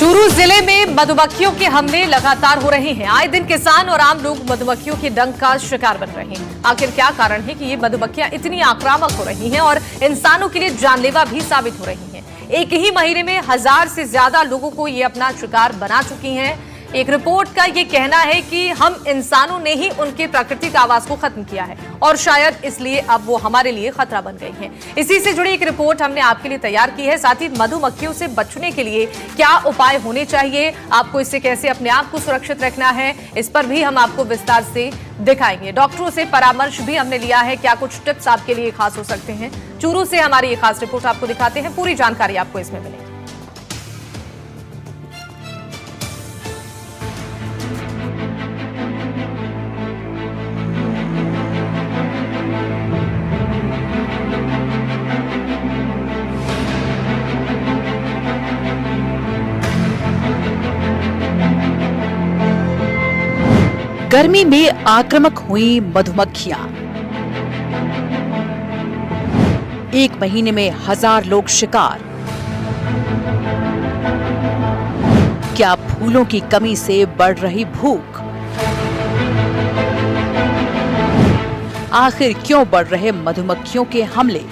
चूरू जिले में मधुमक्खियों के हमले लगातार हो रहे हैं। आए दिन किसान और आम लोग मधुमक्खियों के डंक का शिकार बन रहे हैं। आखिर क्या कारण है कि ये मधुमक्खियां इतनी आक्रामक हो रही हैं और इंसानों के लिए जानलेवा भी साबित हो रही हैं? एक ही महीने में 1000 से ज्यादा लोगों को ये अपना शिकार बना चुकी हैं। एक रिपोर्ट का ये कहना है कि हम इंसानों ने ही उनके प्राकृतिक आवास को खत्म किया है और शायद इसलिए अब वो हमारे लिए खतरा बन गई हैं। इसी से जुड़ी एक रिपोर्ट हमने आपके लिए तैयार की है। साथ ही मधुमक्खियों से बचने के लिए क्या उपाय होने चाहिए, आपको इससे कैसे अपने आप को सुरक्षित रखना है, इस पर भी हम आपको विस्तार से दिखाएंगे। डॉक्टरों से परामर्श भी हमने लिया है, क्या कुछ टिप्स आपके लिए खास हो सकते हैं। चूरू से हमारी ये खास रिपोर्ट आपको दिखाते हैं, पूरी जानकारी आपको इसमें मिलेगी। गर्मी में आक्रामक हुई मधुमक्खियां। एक महीने में 1000 लोग शिकार। क्या फूलों की कमी से बढ़ रही भूख? आखिर क्यों बढ़ रहे मधुमक्खियों के हमले?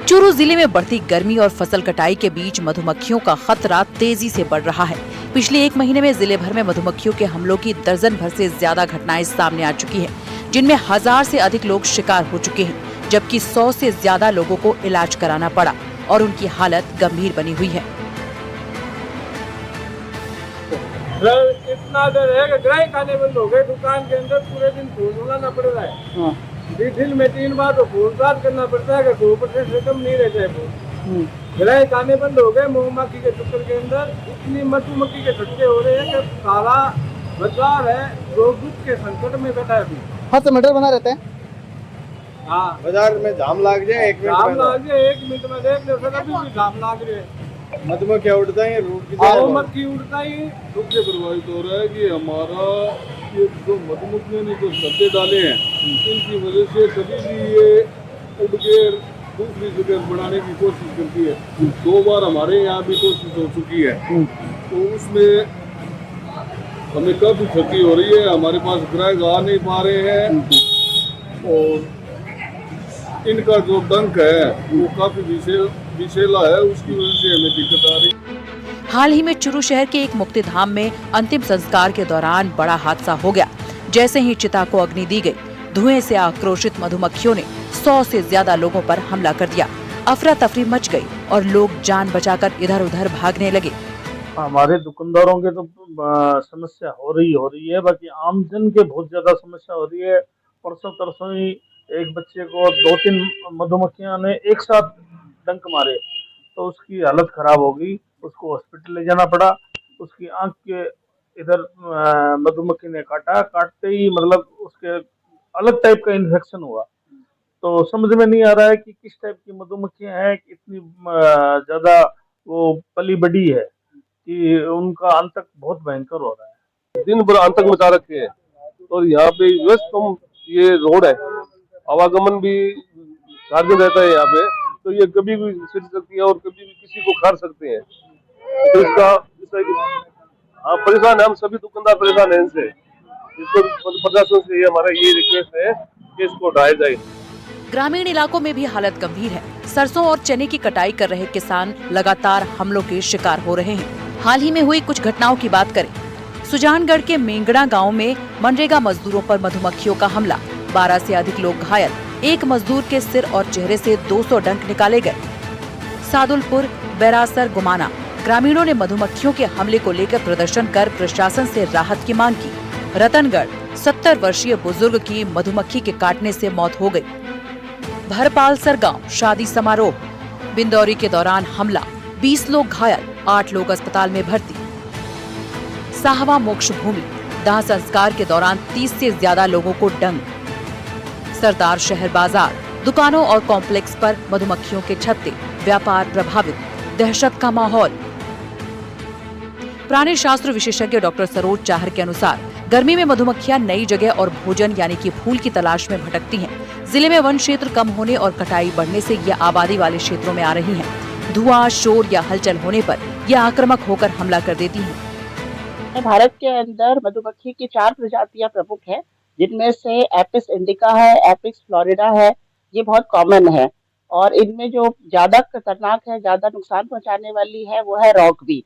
चूरू जिले में बढ़ती गर्मी और फसल कटाई के बीच मधुमक्खियों का खतरा तेजी से बढ़ रहा है। पिछले एक महीने में जिले भर में मधुमक्खियों के हमलों की दर्जन भर से ज्यादा घटनाएं सामने आ चुकी हैं, जिनमें 1000 से अधिक लोग शिकार हो चुके हैं, जबकि 100 से ज्यादा लोगों को इलाज कराना पड़ा और उनकी हालत गंभीर बनी हुई है। इतना डर है कि ग्राहक आने बंद हो गए। दुकान के अंदर पूरे दिन फूल उड़ाना पड़ रहा है। दिन में 3 बार तो फूल साफ करना पड़ता है, 2% से कम नहीं रहता है फूल। ग्राहक आने बंद हो गए। मधुमक्खी के चक्कर के अंदर इतनी मधुमक्खी के छटके हो रहे हैं कि सारा बाजार है जो दुख के संकट में बैठा है। हाँ तो मीटर बना रहते हैं। हाँ, बाजार में जाम लाग जाए, एक मिनट में देख लो सर, अभी भी जाम लाग रहे हैं। मधुमक्खियाँ उड़ता है, मधुमक्खी उड़ता ही दुख से प्रभावित हो रहा है कि हमारा ये जो मधुमक्खियों ने जो सब्जे डाले हैं, इनकी वजह से कभी भी ये उड़ के दूसरी जगह बढ़ाने की कोशिश करती है। 2 बार हमारे यहाँ भी कोशिश हो चुकी है, तो उसमें हमें काफी क्षति हो रही है। हमारे पास ग्राहक आ नहीं पा रहे हैं और इनका जो डंक है वो काफी विषैला है, उसकी वजह से हमें दिक्कत आ रही। हाल ही में चूरू शहर के एक मुक्तिधाम में अंतिम संस्कार के दौरान बड़ा हादसा हो गया। जैसे ही चिता को अग्नि दी गई, धुएं से आक्रोशित मधुमक्खियों ने 100 से ज्यादा लोगों पर हमला कर दिया। अफरा तफरी मच गई और लोग जान बचाकर इधर उधर भागने लगे। हमारे दुकानदारों के तो समस्या हो रही है, बाकी आमजन के बहुत ज्यादा समस्या हो रही है। परसों तरसों ही एक बच्चे को 2-3 मधुमक्खियां ने एक साथ डंक मारे, तो उसकी हालत खराब हो गई। उसको हॉस्पिटल ले जाना पड़ा। उसकी आंख के इधर मधुमक्खी ने काटते ही मतलब उसके अलग टाइप का इन्फेक्शन हुआ। तो समझ में नहीं आ रहा है कि किस टाइप की मधुमक्खियां हैं, इतनी ज्यादा वो पली बड़ी है कि उनका आतंक बहुत भयंकर हो रहा है। दिन भर आतंक मचा रखे हैं और यहाँ पे व्यस्त ये रोड है, आवागमन भी सार्वजनिक रहता है यहाँ पे, तो ये कभी भी छिड़ सकती है और कभी भी किसी को खा सकते हैं। तो इसका परेशान है, हम सभी दुकानदार परेशान है इनसे। इसको प्रशासन से ये हमारा ये रिक्वेस्ट है कि इसको हटाया जाए। ग्रामीण इलाकों में भी हालत गंभीर है। सरसों और चने की कटाई कर रहे किसान लगातार हमलों के शिकार हो रहे हैं। हाल ही में हुई कुछ घटनाओं की बात करें, सुजानगढ़ के मेंगड़ा गांव में मनरेगा मजदूरों पर मधुमक्खियों का हमला, 12 से अधिक लोग घायल। एक मजदूर के सिर और चेहरे से 200 डंक निकाले गए। सादुलपुर, बैरासर, गुमाना ग्रामीणों ने मधुमक्खियों के हमले को लेकर प्रदर्शन कर प्रशासन से राहत की मांग की। रतनगढ़ 70 वर्षीय बुजुर्ग की मधुमक्खी के काटने से मौत हो गई। भरपालसर गांव शादी समारोह, बिंदौरी के दौरान हमला, 20 लोग घायल, 8 लोग अस्पताल में भर्ती। साहवा मोक्ष भूमि, दाह संस्कार के दौरान 30 से ज्यादा लोगों को डंक। सरदार शहर बाजार, दुकानों और कॉम्प्लेक्स पर मधुमक्खियों के छत्ते, व्यापार प्रभावित, दहशत का माहौल। प्राणी शास्त्र विशेषज्ञ डॉक्टर सरोज चाहर के अनुसार गर्मी में मधुमक्खियां नई जगह और भोजन यानी कि फूल की तलाश में भटकती हैं। जिले में वन क्षेत्र कम होने और कटाई बढ़ने से ये आबादी वाले क्षेत्रों में आ रही हैं। धुआं, शोर या हलचल होने पर ये आक्रामक होकर हमला कर देती हैं। भारत के अंदर मधुमक्खी की 4 प्रजातियां प्रमुख हैं, जिनमें से एपिस इंडिका है, एपिस फ्लोरिडा है, ये बहुत कॉमन है। और इनमें जो ज्यादा खतरनाक है, ज्यादा नुकसान पहुंचाने वाली है, वो है रॉक बी।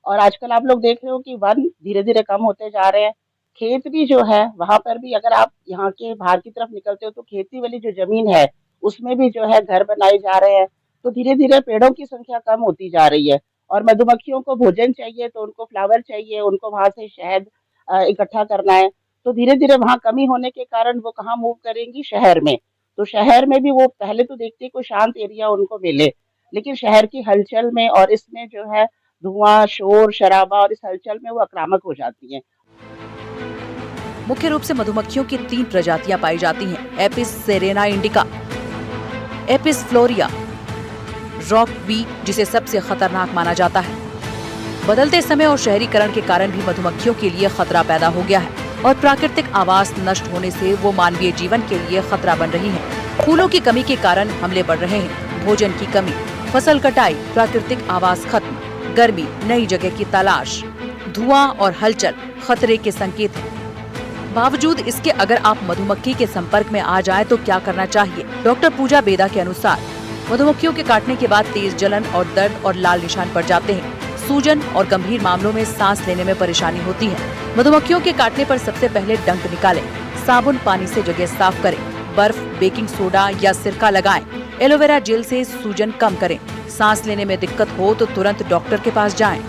और आजकल आप लोग देख रहे हो कि वन धीरे धीरे कम होते जा रहे हैं। खेत भी जो है वहां पर भी, अगर आप यहाँ के बाहर की तरफ निकलते हो तो खेती वाली जो जमीन है उसमें भी जो है घर बनाए जा रहे हैं। तो धीरे धीरे पेड़ों की संख्या कम होती जा रही है। और मधुमक्खियों को भोजन चाहिए, तो उनको फ्लावर चाहिए, उनको वहां से शहद इकट्ठा करना है। तो धीरे धीरे वहां कमी होने के कारण वो कहाँ मूव करेंगी? शहर में। तो शहर में भी वो पहले तो देखती है कोई शांत एरिया उनको मिले, लेकिन शहर की हलचल में और इसमें जो है धुआं, शोर शराबा और इस हलचल में वो आक्रामक हो जाती हैं। मुख्य रूप से मधुमक्खियों की 3 प्रजातियां पाई जाती हैं: Apis Serena indica, Apis फ्लोरिया, rock bee, जिसे सबसे खतरनाक माना जाता है। बदलते समय और शहरीकरण के कारण भी मधुमक्खियों के लिए खतरा पैदा हो गया है और प्राकृतिक आवास नष्ट होने से वो मानवीय जीवन के लिए खतरा बन रही हैं। फूलों की कमी के कारण हमले बढ़ रहे हैं। भोजन की कमी, फसल कटाई, प्राकृतिक आवास खत्म, गर्मी, नई जगह की तलाश, धुआं और हलचल खतरे के संकेत हैं। बावजूद इसके अगर आप मधुमक्खी के संपर्क में आ जाए तो क्या करना चाहिए? डॉक्टर पूजा बेदा के अनुसार मधुमक्खियों के काटने के बाद तेज जलन और दर्द और लाल निशान पड़ जाते हैं। सूजन और गंभीर मामलों में सांस लेने में परेशानी होती है। मधुमक्खियों के काटने पर सबसे पहले डंक निकालें, साबुन पानी से जगह साफ करें, बर्फ, बेकिंग सोडा या सिरका लगाएं, एलोवेरा जेल से सूजन कम करें। सांस लेने में दिक्कत हो तो तुरंत डॉक्टर के पास जाएं।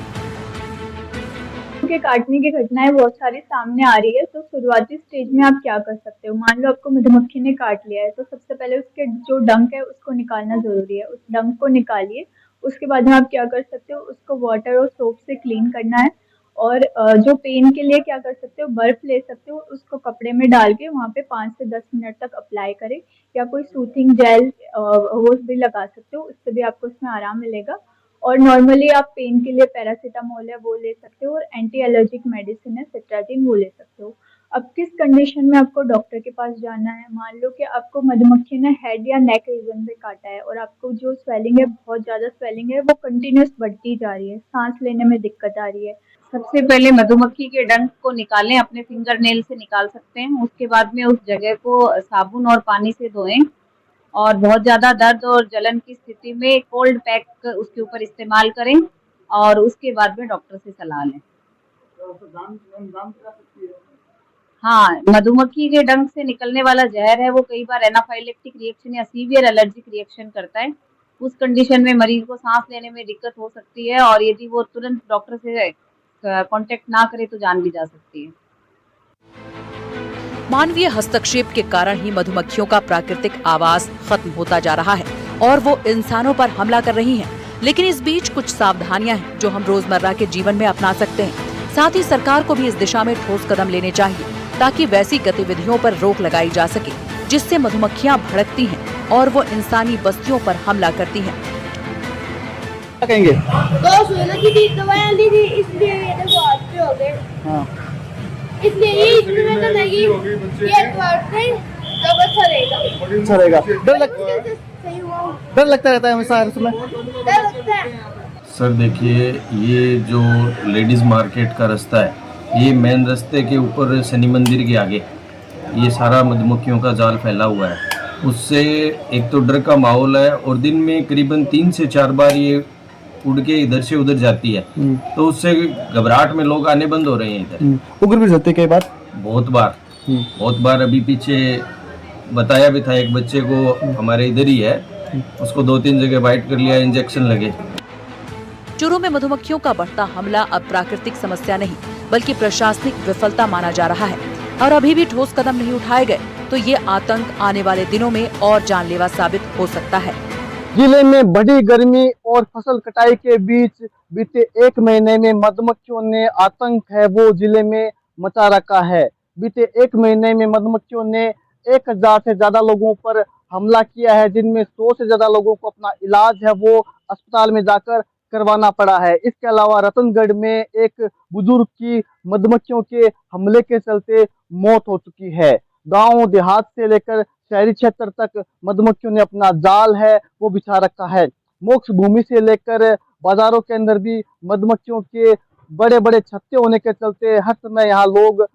के काटने की घटनाएं बहुत सारी सामने आ रही है। तो शुरुआती स्टेज में आप क्या कर सकते हो? मान लो आपको मधुमक्खी ने काट लिया है, तो सबसे पहले उसके जो डंक है उसको निकालना जरूरी है। उस डंक को निकालिए। उसके बाद में आप क्या कर सकते हो? उसको वाटर और सोप से क्लीन करना है। और जो पेन के लिए क्या कर सकते हो? बर्फ ले सकते हो, उसको कपड़े में डाल के वहाँ पे 5 से 10 मिनट तक अप्लाई करें, या कोई सूथिंग जेल वो भी लगा सकते हो, उससे भी आपको उसमें आराम मिलेगा। और नॉर्मली आप पेन के लिए पैरासीटामोल है वो ले सकते हो, और एंटी एलर्जिक मेडिसिन है सिट्राजिन वो ले सकते हो। अब किस कंडीशन में आपको डॉक्टर के पास जाना है? मान लो कि आपको मधुमक्खी ने हेड या नेक रीजन पे काटा है और आपको जो स्वेलिंग है, बहुत ज़्यादा स्वेलिंग है, वो कंटिन्यूस बढ़ती जा रही है, सांस लेने में दिक्कत आ रही है। सबसे पहले मधुमक्खी के डंक को निकालें, अपने फिंगर नेल से निकाल सकते हैं। उसके बाद में उस जगह को साबुन और पानी से धोएं, और बहुत ज़्यादा दर्द और जलन की स्थिति में कोल्ड पैक उसके ऊपर इस्तेमाल करें, और उसके बाद में डॉक्टर से सलाह लें। हाँ, मधुमक्खी के डंक से निकलने वाला जहर है वो कई बार एनाफाइलेक्टिक रिएक्शन या सीवियर एलर्जिक रिएक्शन करता है। उस कंडीशन में मरीज को सांस लेने में दिक्कत हो सकती है, और यदि वो तुरंत डॉक्टर से कांटेक्ट ना करे तो जान भी जा सकती है। मानवीय हस्तक्षेप के कारण ही मधुमक्खियों का प्राकृतिक आवास खत्म होता जा रहा है और वो इंसानों पर हमला कर रही हैं। लेकिन इस बीच कुछ सावधानियां हैं जो हम रोजमर्रा के जीवन में अपना सकते हैं। साथ ही सरकार को भी इस दिशा में ठोस कदम लेने चाहिए ताकि वैसी गतिविधियों पर रोक लगाई जा सके जिससे मधुमक्खियां भड़कती हैं और वो इंसानी बस्तियों पर हमला करती हैं। क्या कहेंगे? दवाइयाँ ली थी, इसलिए ये देखो अच्छे हो गए। हाँ, इसलिए ये इसमें तो नहीं, ये करते जब अच्छा रहेगा। अच्छा रहेगा। सही हुआ। डर लगता रहता है हमेशा इसमें। डर लगता है। सर देखिए, ये जो लेडीज़ मार्केट का रास्ता है, ये मेन रास्ते के ऊपर शनि मंदिर के आगे ये सारा मधुमक्खियों का जाल फैला हुआ है। उससे एक तो डर का माहौल है, और दिन में करीबन 3 से 4 बार ये उड़ के इधर से उधर जाती है, तो उससे घबराहट में लोग आने बंद हो रहे हैं इधर। उग्र भी जाते कई बार, बहुत बार। अभी पीछे बताया भी था, एक बच्चे को हमारे इधर ही है, उसको 2-3 जगह बाइट कर लिया, इंजेक्शन लगे। चूरू में मधुमक्खियों का बढ़ता हमला अब प्राकृतिक समस्या नहीं बल्कि प्रशासनिक विफलता माना जा रहा है, और अभी भी ठोस कदम नहीं उठाए गए तो ये आतंक आने वाले दिनों में और जानलेवा साबित हो सकता है। जिले में बड़ी गर्मी और फसल कटाई के बीच बीते 1 महीने में मधुमक्खियों ने आतंक है वो जिले में मचा रखा है। बीते 1 महीने में मधुमक्खियों ने 1000 से ज्यादा लोगों पर हमला किया है, जिनमें 100 से ज्यादा लोगों को अपना इलाज है वो अस्पताल में जाकर करवाना पड़ा है। इसके अलावा रतनगढ़ में एक बुजुर्ग की मधुमक्खियों के हमले के चलते मौत हो चुकी है। गांव देहात से लेकर शहरी क्षेत्र तक मधुमक्खियों ने अपना जाल है वो बिछा रखा है। मोक्ष भूमि से लेकर बाजारों के अंदर भी मधुमक्खियों के बड़े बड़े छत्ते होने के चलते हर समय यहाँ लोग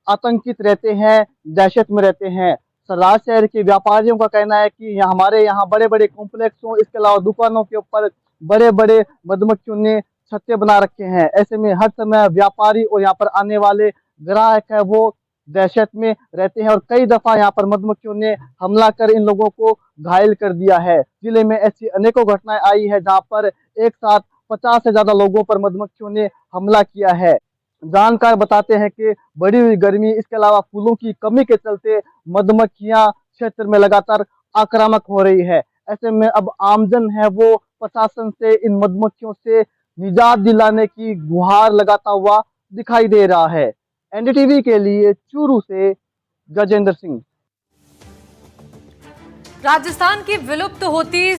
आतंकित रहते हैं, दहशत में रहते हैं। सराज शहर के व्यापारियों का कहना है कि हमारे यहाँ बड़े बड़े कॉम्प्लेक्सों, इसके अलावा दुकानों के ऊपर बड़े बड़े मधुमक्खियों ने छत्ते बना रखे हैं। ऐसे में हर समय व्यापारी और यहाँ पर आने वाले ग्राहक है वो दहशत में रहते हैं और कई दफा यहाँ पर मधुमक्खियों ने हमला कर इन लोगों को घायल कर दिया है। जिले में ऐसी अनेकों घटनाएं आई है जहाँ पर एक साथ 50 से ज्यादा लोगों पर मधुमक्खियों ने हमला किया है। जानकार बताते हैं कि बढ़ी हुई गर्मी, इसके अलावा फूलों की कमी के चलते मधुमक्खियां क्षेत्र में लगातार आक्रामक हो रही है। ऐसे में अब आमजन है वो प्रशासन से इन मधुमक्खियों से निजात दिलाने की गुहार लगाता हुआ दिखाई दे रहा है। एनडीटीवी के लिए चूरू से गजेंद्र सिंह। राजस्थान की विलुप्त होती